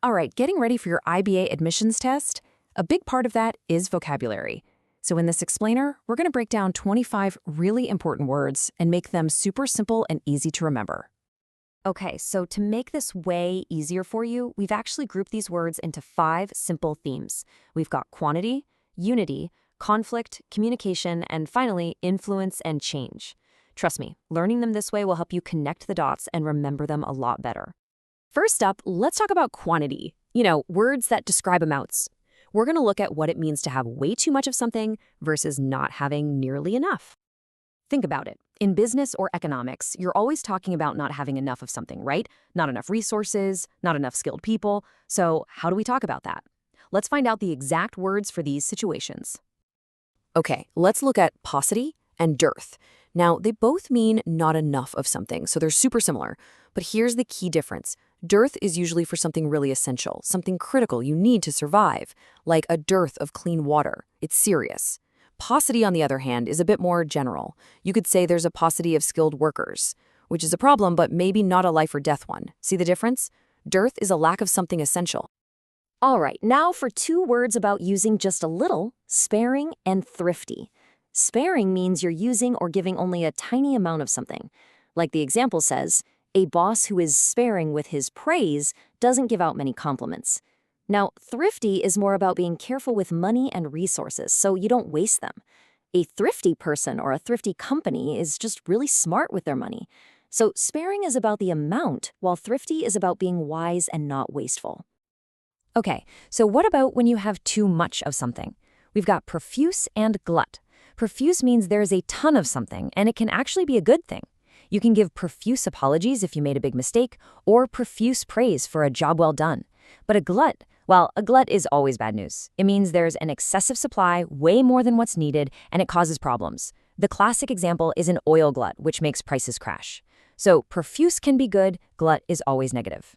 All right, getting ready for your IBA admissions test, a big part of that is vocabulary. So in this explainer, we're going to break down 25 really important words and make them super simple and easy to remember. Okay, so to make this way easier for you, we've actually grouped these words into 5 simple themes. We've got quantity, unity, conflict, communication, and finally, influence and change. Trust me, learning them this way will help you connect the dots and remember them a lot better. First up, let's talk about quantity. Words that describe amounts. We're going to look at what it means to have way too much of something versus not having nearly enough. Think about it. In business or economics, you're always talking about not having enough of something, right? Not enough resources, not enough skilled people. So how do we talk about that? Let's find out the exact words for these situations. Okay, let's look at paucity and dearth. Now, they both mean not enough of something, so they're super similar. But here's the key difference. Dearth is usually for something really essential, something critical you need to survive, like a dearth of clean water. It's serious. Paucity, on the other hand, is a bit more general. You could say there's a paucity of skilled workers, which is a problem, but maybe not a life or death one. See the difference? Dearth is a lack of something essential. All right, now for 2 words about using just a little, sparing and thrifty. Sparing means you're using or giving only a tiny amount of something. Like the example says, a boss who is sparing with his praise doesn't give out many compliments. Now, thrifty is more about being careful with money and resources so you don't waste them. A thrifty person or a thrifty company is just really smart with their money. So sparing is about the amount, while thrifty is about being wise and not wasteful. Okay, so what about when you have too much of something? We've got profuse and glut. Profuse means there's a ton of something, and it can actually be a good thing. You can give profuse apologies if you made a big mistake, or profuse praise for a job well done. But a glut is always bad news. It means there's an excessive supply, way more than what's needed, and it causes problems. The classic example is an oil glut, which makes prices crash. So profuse can be good, glut is always negative.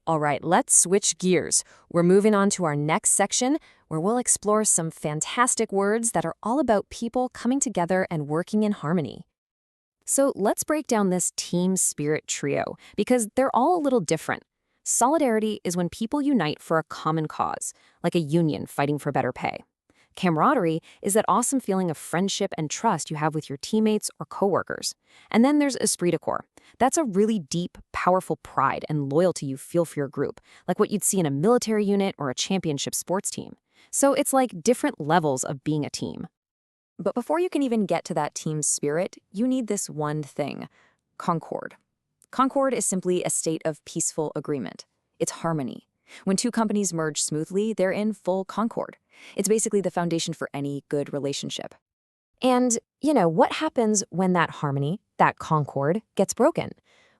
All right, let's switch gears. We're moving on to our next section, where we'll explore some fantastic words that are all about people coming together and working in harmony. So let's break down this team spirit trio, because they're all a little different. Solidarity is when people unite for a common cause, like a union fighting for better pay. Camaraderie is that awesome feeling of friendship and trust you have with your teammates or coworkers. And then there's esprit de corps. That's a really deep, powerful pride and loyalty you feel for your group, like what you'd see in a military unit or a championship sports team. So it's like different levels of being a team. But before you can even get to that team spirit, you need this one thing: concord. Concord is simply a state of peaceful agreement. It's harmony. When 2 companies merge smoothly, they're in full concord. It's basically the foundation for any good relationship. And, what happens when that harmony, that concord, gets broken?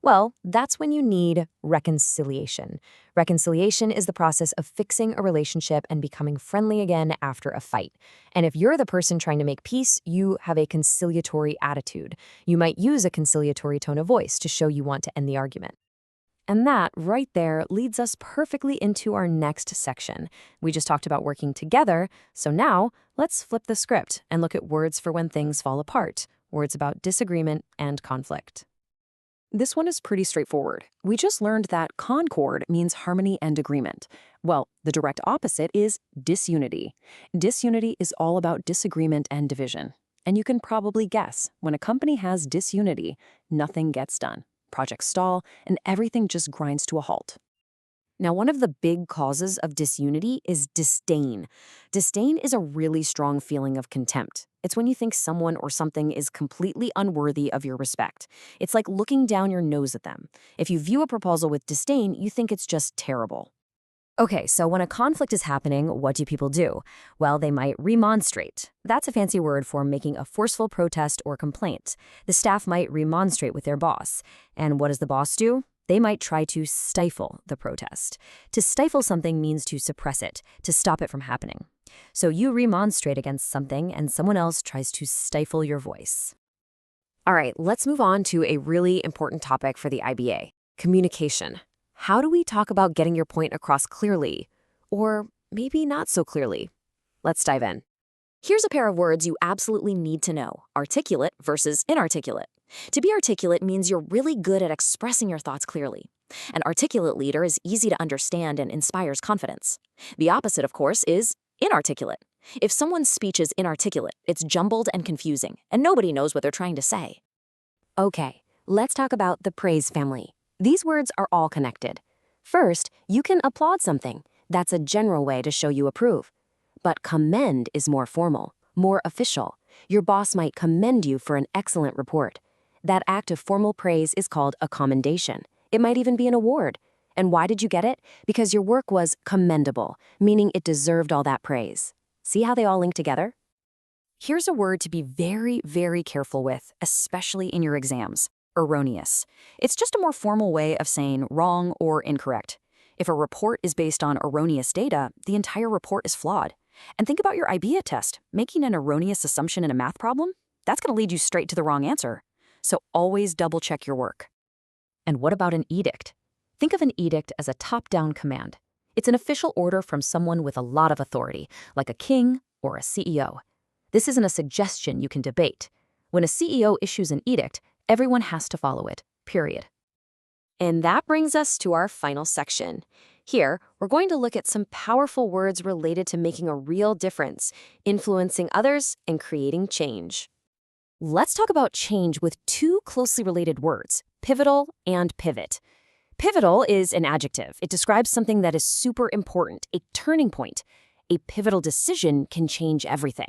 Well, that's when you need reconciliation. Reconciliation is the process of fixing a relationship and becoming friendly again after a fight. And if you're the person trying to make peace, you have a conciliatory attitude. You might use a conciliatory tone of voice to show you want to end the argument. And that right there leads us perfectly into our next section. We just talked about working together, so now let's flip the script and look at words for when things fall apart, words about disagreement and conflict. This one is pretty straightforward. We just learned that concord means harmony and agreement. Well, the direct opposite is disunity. Disunity is all about disagreement and division. And you can probably guess, when a company has disunity, nothing gets done. Projects stall, and everything just grinds to a halt. Now, one of the big causes of disunity is disdain. Disdain is a really strong feeling of contempt. It's when you think someone or something is completely unworthy of your respect. It's like looking down your nose at them. If you view a proposal with disdain, you think it's just terrible. Okay, so when a conflict is happening, what do people do? Well, they might remonstrate. That's a fancy word for making a forceful protest or complaint. The staff might remonstrate with their boss. And what does the boss do? They might try to stifle the protest. To stifle something means to suppress it, to stop it from happening. So you remonstrate against something and someone else tries to stifle your voice. All right, let's move on to a really important topic for the IBA: communication. How do we talk about getting your point across clearly? Or maybe not so clearly? Let's dive in. Here's a pair of words you absolutely need to know: articulate versus inarticulate. To be articulate means you're really good at expressing your thoughts clearly. An articulate leader is easy to understand and inspires confidence. The opposite, of course, is inarticulate. If someone's speech is inarticulate, it's jumbled and confusing, and nobody knows what they're trying to say. Okay, let's talk about the praise family. These words are all connected. First, you can applaud something. That's a general way to show you approve. But commend is more formal, more official. Your boss might commend you for an excellent report. That act of formal praise is called a commendation. It might even be an award. And why did you get it? Because your work was commendable, meaning it deserved all that praise. See how they all link together? Here's a word to be very, very careful with, especially in your exams: erroneous. It's just a more formal way of saying wrong or incorrect. If a report is based on erroneous data, the entire report is flawed. And think about your IBA test. Making an erroneous assumption in a math problem, that's going to lead you straight to the wrong answer. So always double-check your work. And what about an edict? Think of an edict as a top-down command. It's an official order from someone with a lot of authority, like a king or a CEO. This isn't a suggestion you can debate. When a CEO issues an edict, everyone has to follow it, period. And that brings us to our final section. Here, we're going to look at some powerful words related to making a real difference, influencing others, and creating change. Let's talk about change with two closely related words: pivotal and pivot. Pivotal is an adjective. It describes something that is super important, a turning point. A pivotal decision can change everything.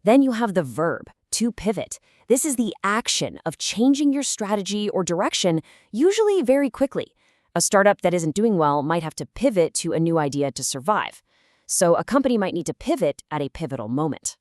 Then you have the verb, to pivot. This is the action of changing your strategy or direction, usually very quickly. A startup that isn't doing well might have to pivot to a new idea to survive. So a company might need to pivot at a pivotal moment.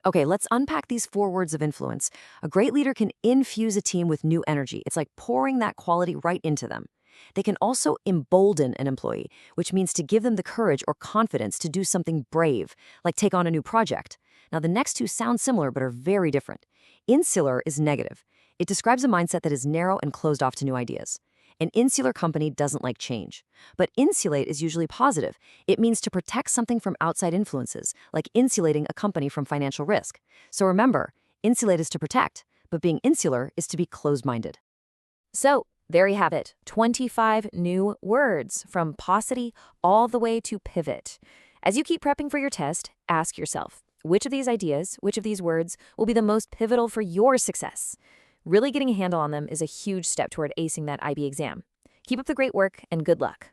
Okay, let's unpack these four words of influence. A great leader can infuse a team with new energy. It's like pouring that quality right into them. They can also embolden an employee, which means to give them the courage or confidence to do something brave, like take on a new project. Now, the next two sound similar but are very different. Insular is negative. It describes a mindset that is narrow and closed off to new ideas. An insular company doesn't like change. But insulate is usually positive. It means to protect something from outside influences, like insulating a company from financial risk. So remember, insulate is to protect, but being insular is to be closed-minded. So, there you have it, 25 new words, from paucity all the way to pivot. As you keep prepping for your test, ask yourself, which of these ideas, which of these words will be the most pivotal for your success? Really getting a handle on them is a huge step toward acing that IB exam. Keep up the great work and good luck.